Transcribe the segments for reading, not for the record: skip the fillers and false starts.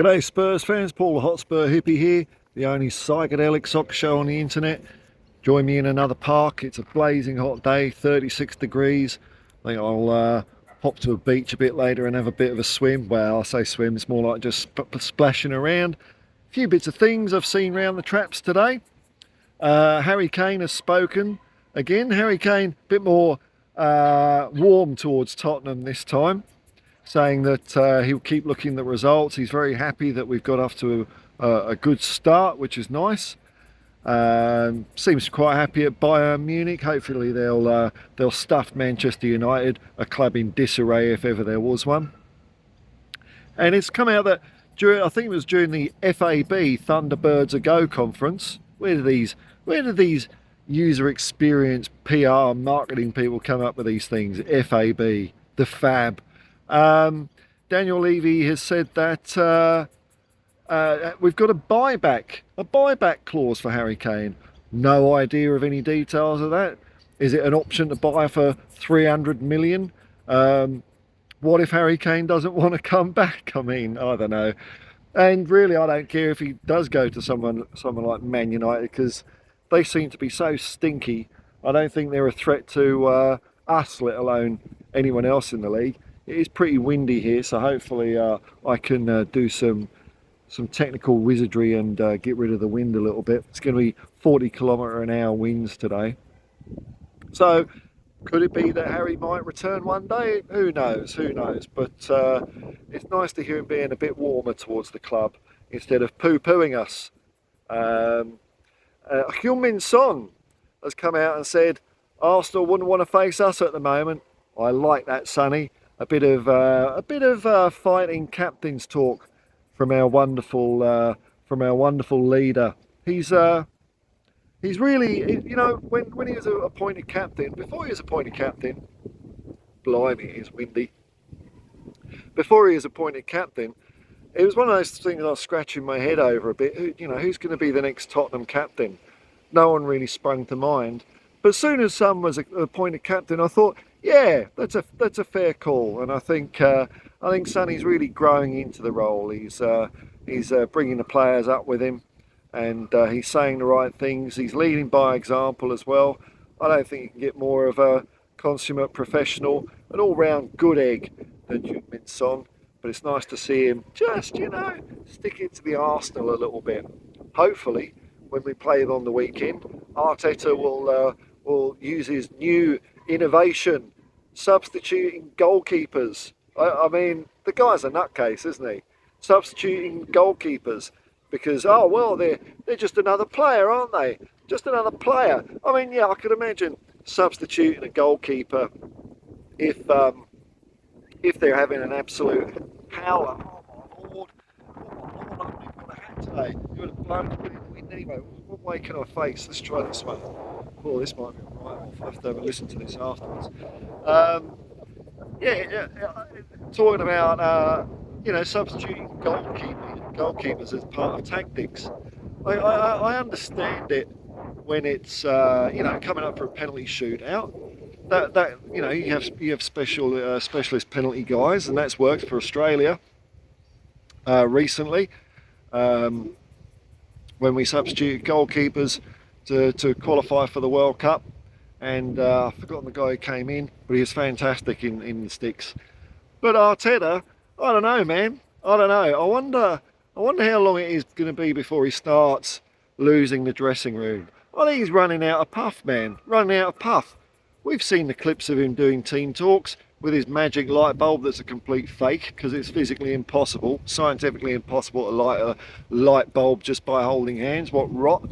G'day Spurs fans, Paul the Hotspur Hippie here, the only psychedelic soccer show on the internet. Join me in another park. It's a blazing hot day, 36 degrees. I think I'll hop to a beach a bit later and have a bit of a swim. Well, I say swim, it's more like just splashing around. A few bits of things I've seen around the traps today. Harry Kane has spoken again. Harry Kane, a bit more warm towards Tottenham this time, saying that he'll keep looking at the results. He's very happy that we've got off to a good start, which is nice. Seems quite happy at Bayern Munich. Hopefully they'll stuff Manchester United, a club in disarray if ever there was one. And it's come out that I think it was during the FAB Thunderbirds A Go conference. Where do these user experience PR marketing people come up with these things? FAB, the Fab. Daniel Levy has said that we've got a buyback clause for Harry Kane. No idea of any details of that. Is it an option to buy for 300 million? What if Harry Kane doesn't want to come back? I mean, I don't know. And really, I don't care if he does go to someone like Man United, because they seem to be so stinky. I don't think they're a threat to us, let alone anyone else in the league. It is pretty windy here, so hopefully I can do some technical wizardry and get rid of the wind a little bit. It's going to be 40km/h winds today. So could it be that Harry might return one day? Who knows? But it's nice to hear him being a bit warmer towards the club instead of poo-pooing us. Heung-min Son has come out and said Arsenal wouldn't want to face us at the moment. I like that, Sonny. A bit of fighting captain's talk from our wonderful leader. He's really, you know, when he was appointed captain, before he was appointed captain, blimey, it's windy. Before he was appointed captain, it was one of those things I was scratching my head over a bit. Who's going to be the next Tottenham captain? No one really sprung to mind. But as soon as Son was appointed captain, I thought, yeah, that's a fair call. And I think Sonny's really growing into the role. He's bringing the players up with him, and he's saying the right things. He's leading by example as well. I don't think you can get more of a consummate professional, an all-round good egg than Heung-min Son. But it's nice to see him just, stick into the Arsenal a little bit. Hopefully, when we play them on the weekend, Arteta will use his new innovation, substituting goalkeepers. I mean, the guy's a nutcase, isn't he? Substituting goalkeepers because, they're just another player, aren't they? Just another player. I mean, yeah, I could imagine substituting a goalkeeper if they're having an absolute howler. Oh my lord! I've got a hat today. You would have blown it in the wind anyway. What way can I face? Let's try this one. Oh, this might be right off. I'll have to have a listen to this afterwards. Talking about substituting goalkeepers as part of tactics. I understand it when it's coming up for a penalty shootout. That you have specialist penalty guys, and that's worked for Australia recently when we substitute goalkeepers to qualify for the World Cup. And I've forgotten the guy who came in, but he was fantastic in the sticks. But Arteta, I don't know, man. I don't know. I wonder how long it is going to be before he starts losing the dressing room. I think he's running out of puff, man. Running out of puff. We've seen the clips of him doing team talks with his magic light bulb that's a complete fake, because it's physically impossible, scientifically impossible to light a light bulb just by holding hands. What rot.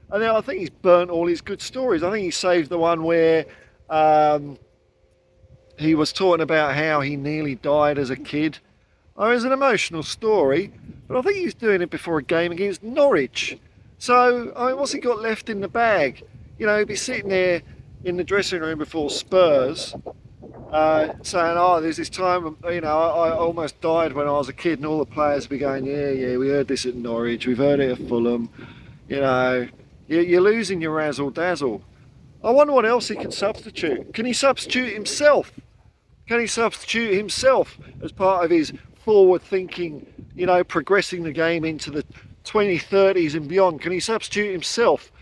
And then I think he's burnt all his good stories. I think he saved the one where he was talking about how he nearly died as a kid. Oh, it's an emotional story, but I think he's doing it before a game against Norwich. So, I mean, what's he got left in the bag? He'd be sitting there in the dressing room before Spurs saying, there's this time, I almost died when I was a kid, and all the players would be going, yeah, we heard this at Norwich, we've heard it at Fulham. You're losing your razzle dazzle. I wonder what else he can substitute. Can he substitute himself? Can he substitute himself as part of his forward thinking, you know, progressing the game into the 2030s and beyond? Can he substitute himself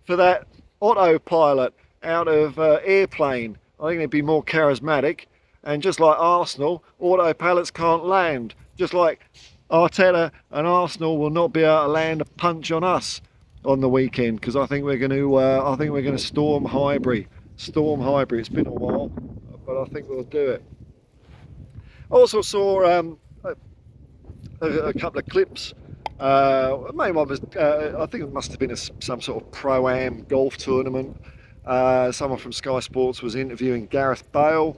for that autopilot out of Airplane? I think it'd be more charismatic. And just like Arsenal, autopilots can't land. Just like Arteta and Arsenal will not be able to land a punch on us on the weekend, because I think we're going to storm Highbury. Storm Highbury. It's been a while, but I think we'll do it. I also saw a couple of clips. Main one was I think it must have been some sort of pro-am golf tournament. Someone from Sky Sports was interviewing Gareth Bale.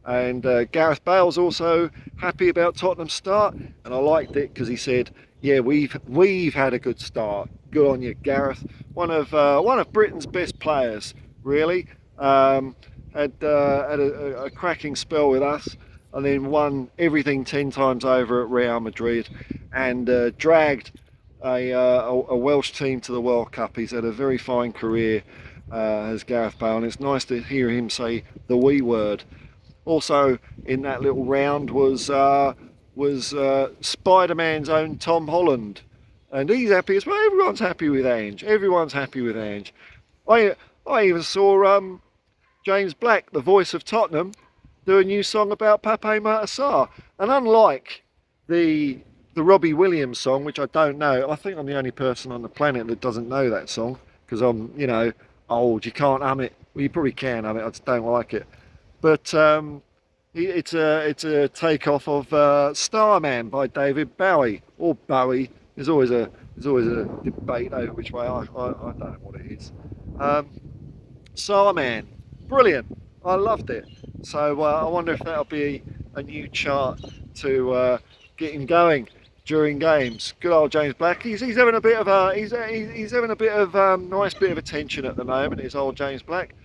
And Gareth Bale's also happy about Tottenham's start, and I liked it because he said, "Yeah, we've had a good start. Good on you, Gareth. One of Britain's best players, really. Had a cracking spell with us, and then won everything 10 times over at Real Madrid, and dragged a Welsh team to the World Cup. He's had a very fine career as Gareth Bale, and it's nice to hear him say the wee word." Also in that little round was Spider-Man's own Tom Holland, and he's happy as well. Everyone's happy with Ange. Everyone's happy with Ange. I even saw James Black, the voice of Tottenham, do a new song about Pape Matar Sarr. And unlike the Robbie Williams song, which I don't know, I think I'm the only person on the planet that doesn't know that song, because I'm, you know, old. You can't hum it. Well, you probably can hum it. I just don't like it. But it's a takeoff of Starman by David Bowie, or Bowie. There's always a debate over which way. I don't know what it is. Starman, brilliant. I loved it. So I wonder if that'll be a new chart to get him going during games. Good old James Black. He's having a bit of nice bit of attention at the moment. Is old James Black.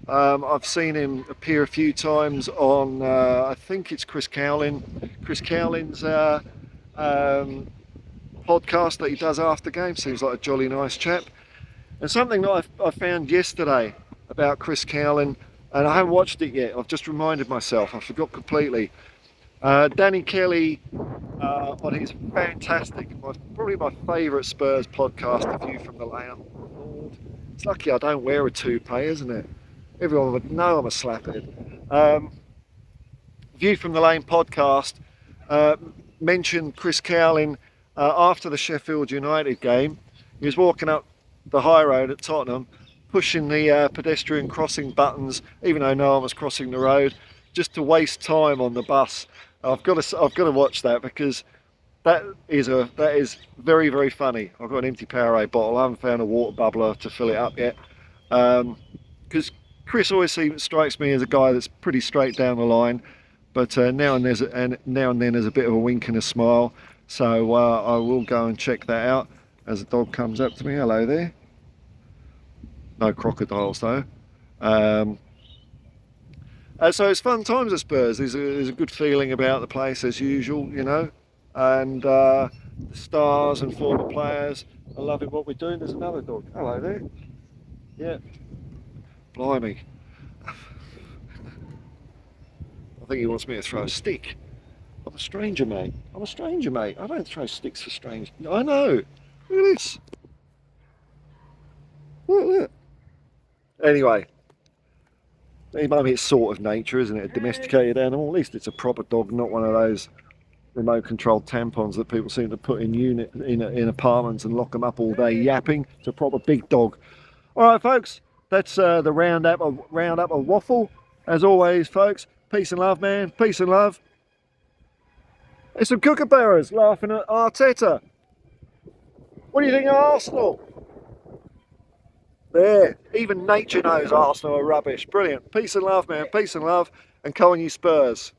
I've seen him appear a few times on, I think it's Chris Cowlin. Chris Cowlin's podcast that he does after games. Seems like a jolly nice chap. And something that I found yesterday about Chris Cowlin, and I haven't watched it yet. I've just reminded myself. I forgot completely. Danny Kelly on his fantastic, probably my favourite Spurs podcast, The View from the Lane. Lord, it's lucky I don't wear a toupee, isn't it? Everyone would know I'm a slaphead. View from the Lane podcast mentioned Chris Cowlin after the Sheffield United game. He was walking up the high road at Tottenham, pushing the pedestrian crossing buttons, even though no one was crossing the road, just to waste time on the bus. I've got to watch that, because that is very, very funny. I've got an empty Powerade bottle. I haven't found a water bubbler to fill it up yet, because Chris always strikes me as a guy that's pretty straight down the line, but now and then there's a bit of a wink and a smile. So I will go and check that out as the dog comes up to me. Hello there. No crocodiles though. So it's fun times at Spurs. There's a good feeling about the place as usual, you know, and the stars and former players are loving what we're doing. There's another dog. Hello there. Yeah. Blimey. I think he wants me to throw a stick. I'm a stranger, mate. I'm a stranger, mate. I don't throw sticks for strangers. I know. Look at this. Look. Anyway. Maybe it's sort of nature, isn't it? A domesticated animal. At least it's a proper dog, not one of those remote-controlled tampons that people seem to put in apartments and lock them up all day yapping. It's a proper big dog. All right, folks. That's the roundup of Waffle. As always, folks, peace and love, man. Peace and love. There's some kookaburras laughing at Arteta. What do you think of Arsenal? There, even nature knows Arsenal are rubbish. Brilliant. Peace and love, man. Peace and love. And come on, you Spurs.